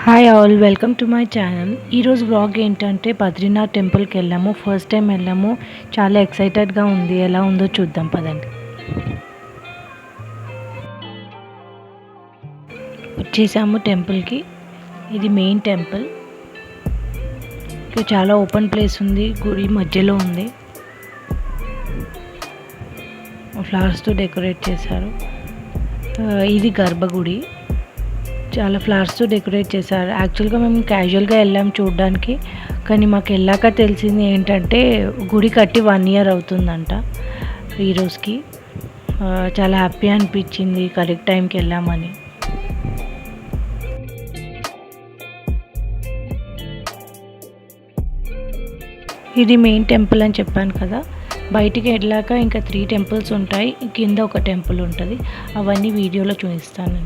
Hi all welcome to my channel. ఈరోజు vlog ఏంటంటే బద్రీనాథ్ టెంపుల్కి వెళ్ళాము. ఫస్ట్ టైం వెళ్ళాము. చాలా ఎక్సైటెడ్గా ఉంది. ఎలా ఉందో చూద్దాం పదండి. వచ్చేసాము టెంపుల్కి. ఇది మెయిన్ టెంపుల్. ఇక్కడ చాలా ఓపెన్ ప్లేస్ ఉంది. గుడి మధ్యలో ఉంది. ఫ్లవర్స్తో డెకరేట్ చేశారు. ఇది గర్భగుడి. చాలా ఫ్లవర్స్తో డెకరేట్ చేశారు. యాక్చువల్గా మేము క్యాజువల్గా వెళ్ళాము చూడడానికి. కానీ మాకు వెళ్ళాక తెలిసింది ఏంటంటే గుడి కట్టి 1 year అవుతుందంట ఈరోజుకి. చాలా హ్యాపీ అనిపించింది కరెక్ట్ టైంకి వెళ్ళామని. ఇది మెయిన్ టెంపుల్ అని చెప్పాను కదా. బయటికి వెళ్ళాక ఇంకా 3 temples ఉంటాయి. కింద ఒక టెంపుల్ ఉంటుంది. అవన్నీ వీడియోలో చూపిస్తాను.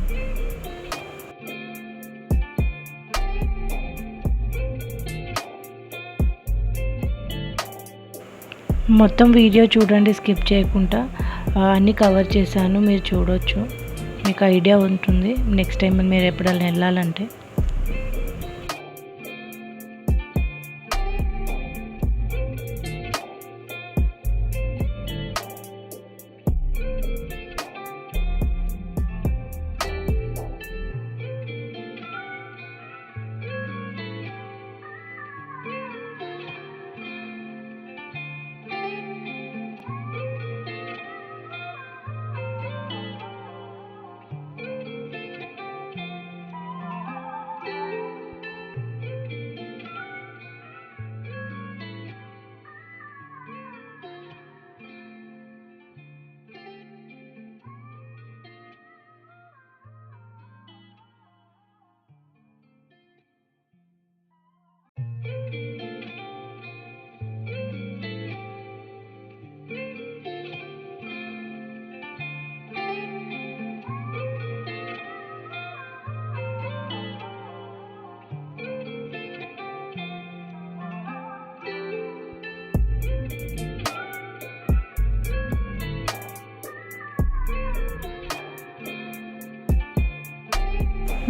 మొత్తం వీడియో చూడండి స్కిప్ చేయకుండా. అన్నీ కవర్ చేశాను, మీరు చూడొచ్చు. మీకు ఐడియా ఉంటుంది నెక్స్ట్ టైం మీరు ఎప్పుడైనా వెళ్ళాలంటే.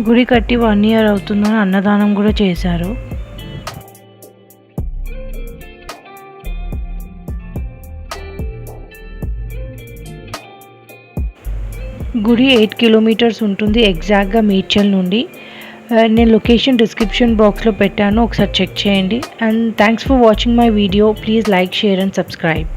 గుడి కట్టి 1 year అవుతుందని అన్నదానం కూడా చేశారు. గుడి 8 kilometers ఉంటుంది ఎగ్జాక్ట్గా మేడ్చల్ నుండి. నేను లొకేషన్ డిస్క్రిప్షన్ బాక్స్లో పెట్టాను, ఒకసారి చెక్ చేయండి. And thanks for watching my video. Please like, share and subscribe.